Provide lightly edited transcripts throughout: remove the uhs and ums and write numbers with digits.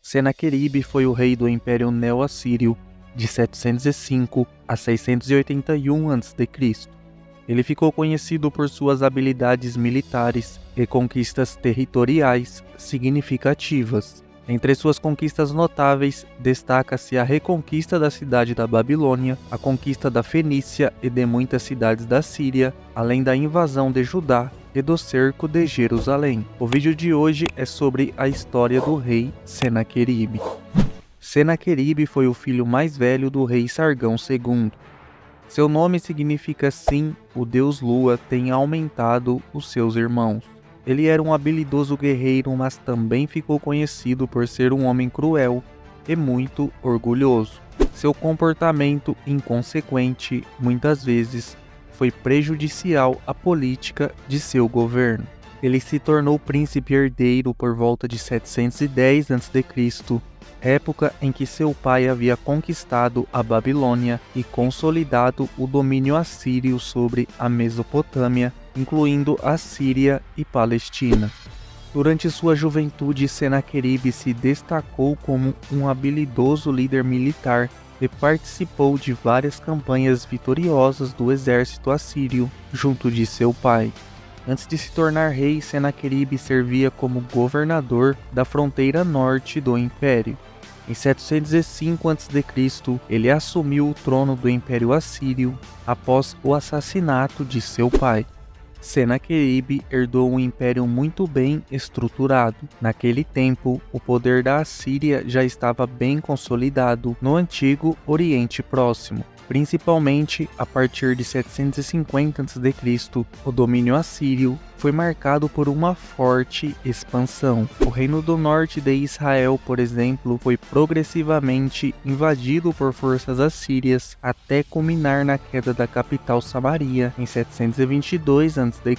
Senaqueribe foi o rei do Império Neo-Assírio de 705 a 681 a.C. Ele ficou conhecido por suas habilidades militares e conquistas territoriais significativas. Entre suas conquistas notáveis, destaca-se a reconquista da cidade da Babilônia, a conquista da Fenícia e de muitas cidades da Síria, além da invasão de Judá e do cerco de Jerusalém. O vídeo de hoje é sobre a história do rei Senaqueribe. Senaqueribe foi o filho mais velho do rei Sargão II. Seu nome significa sim, o deus Lua tem aumentado os seus irmãos. Ele era um habilidoso guerreiro, mas também ficou conhecido por ser um homem cruel e muito orgulhoso. Seu comportamento inconsequente, muitas vezes, foi prejudicial à política de seu governo. Ele se tornou príncipe herdeiro por volta de 710 a.C., época em que seu pai havia conquistado a Babilônia e consolidado o domínio assírio sobre a Mesopotâmia, incluindo a Síria e Palestina. Durante sua juventude, Senaqueribe se destacou como um habilidoso líder militar e participou de várias campanhas vitoriosas do exército assírio junto de seu pai. Antes de se tornar rei, Senaqueribe servia como governador da fronteira norte do império. Em 705 a.C., ele assumiu o trono do Império Assírio após o assassinato de seu pai. Senaqueribe herdou um império muito bem estruturado. Naquele tempo, o poder da Assíria já estava bem consolidado no antigo Oriente Próximo. Principalmente a partir de 750 a.C., o domínio assírio foi marcado por uma forte expansão. O reino do norte de Israel, por exemplo, foi progressivamente invadido por forças assírias até culminar na queda da capital Samaria em 722 a.C.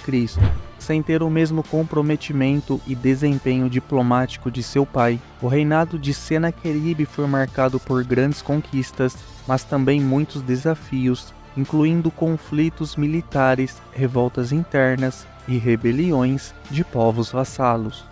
Sem ter o mesmo comprometimento e desempenho diplomático de seu pai, o reinado de Senaqueribe foi marcado por grandes conquistas, mas também muitos desafios, incluindo conflitos militares, revoltas internas e rebeliões de povos vassalos.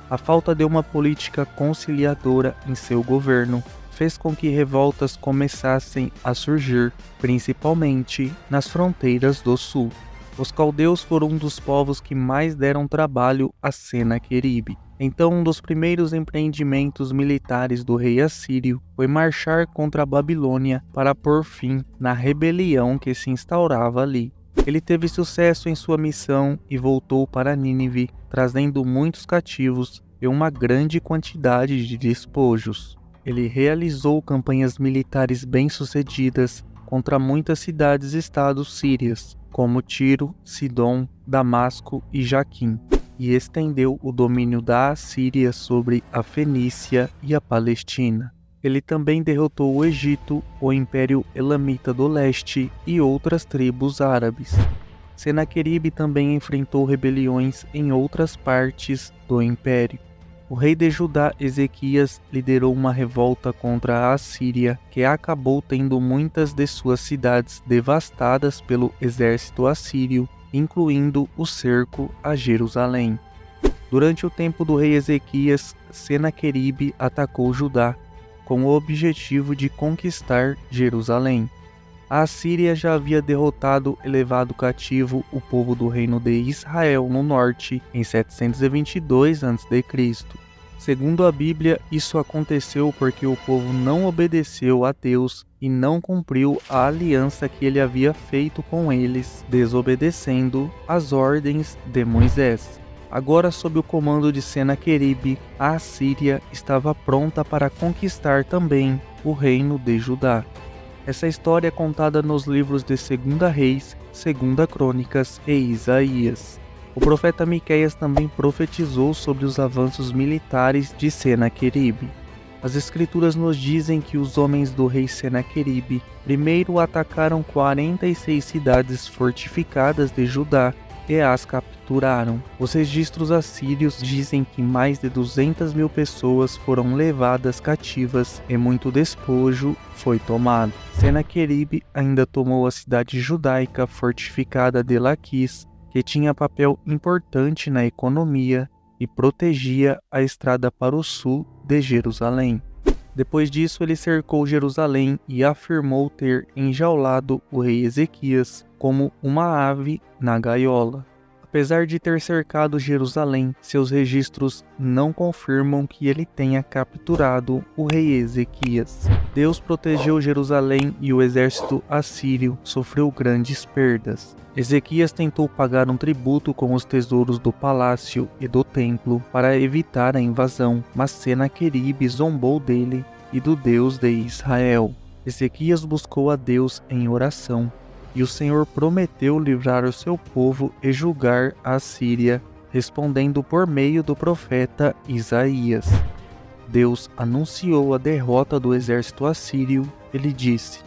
A falta de uma política conciliadora em seu governo fez com que revoltas começassem a surgir, principalmente nas fronteiras do sul. Os caldeus foram um dos povos que mais deram trabalho a Senaqueribe. Então, um dos primeiros empreendimentos militares do rei assírio foi marchar contra a Babilônia para pôr fim na rebelião que se instaurava ali. Ele teve sucesso em sua missão e voltou para Nínive, trazendo muitos cativos e uma grande quantidade de despojos. Ele realizou campanhas militares bem-sucedidas contra muitas cidades-estados sírias, como Tiro, Sidom, Damasco e Jaquim, e estendeu o domínio da Assíria sobre a Fenícia e a Palestina. Ele também derrotou o Egito, o Império Elamita do Leste e outras tribos árabes. Senaqueribe também enfrentou rebeliões em outras partes do império. O rei de Judá, Ezequias, liderou uma revolta contra a Assíria, que acabou tendo muitas de suas cidades devastadas pelo exército assírio, incluindo o cerco a Jerusalém. Durante o tempo do rei Ezequias, Senaqueribe atacou Judá, com o objetivo de conquistar Jerusalém. A Assíria já havia derrotado e levado cativo o povo do reino de Israel no norte em 722 a.C. Segundo a Bíblia, isso aconteceu porque o povo não obedeceu a Deus e não cumpriu a aliança que ele havia feito com eles, desobedecendo as ordens de Moisés. Agora, sob o comando de Senaqueribe, a Assíria estava pronta para conquistar também o reino de Judá. Essa história é contada nos livros de 2 Reis, 2 Crônicas e Isaías. O profeta Miqueias também profetizou sobre os avanços militares de Senaqueribe. As escrituras nos dizem que os homens do rei Senaqueribe primeiro atacaram 46 cidades fortificadas de Judá e as capturaram. Os registros assírios dizem que mais de 200.000 pessoas foram levadas cativas e muito despojo foi tomado. Senaqueribe ainda tomou a cidade judaica fortificada de Laquis, que tinha papel importante na economia e protegia a estrada para o sul de Jerusalém. Depois disso, ele cercou Jerusalém e afirmou ter enjaulado o rei Ezequias como uma ave na gaiola. Apesar de ter cercado Jerusalém, seus registros não confirmam que ele tenha capturado o rei Ezequias. Deus protegeu Jerusalém e o exército assírio sofreu grandes perdas. Ezequias tentou pagar um tributo com os tesouros do palácio e do templo para evitar a invasão, mas Senaqueribe zombou dele e do Deus de Israel. Ezequias buscou a Deus em oração, e o Senhor prometeu livrar o seu povo e julgar a Assíria, respondendo por meio do profeta Isaías. Deus anunciou a derrota do exército assírio. Ele disse: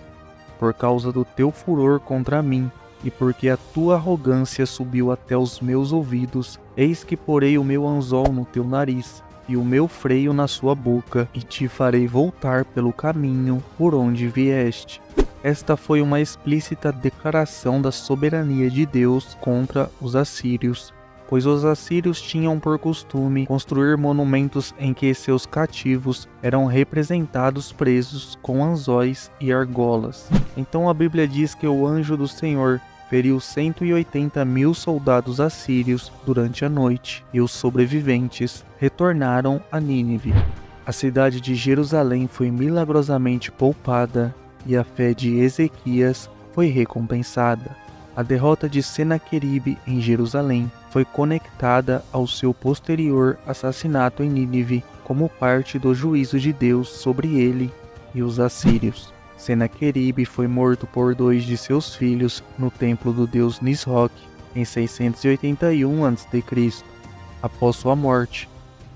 por causa do teu furor contra mim, e porque a tua arrogância subiu até os meus ouvidos, eis que porei o meu anzol no teu nariz, e o meu freio na sua boca, e te farei voltar pelo caminho por onde vieste. Esta foi uma explícita declaração da soberania de Deus contra os assírios, pois os assírios tinham por costume construir monumentos em que seus cativos eram representados presos com anzóis e argolas. Então a Bíblia diz que o anjo do Senhor feriu 180.000 soldados assírios durante a noite, e os sobreviventes retornaram a Nínive. A cidade de Jerusalém foi milagrosamente poupada, e a fé de Ezequias foi recompensada. A derrota de Senaqueribe em Jerusalém foi conectada ao seu posterior assassinato em Nínive como parte do juízo de Deus sobre ele e os assírios. Senaqueribe foi morto por 2 de seus filhos no templo do deus Nisroque em 681 a.C. Após sua morte,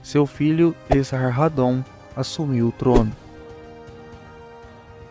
seu filho Esarhadon assumiu o trono.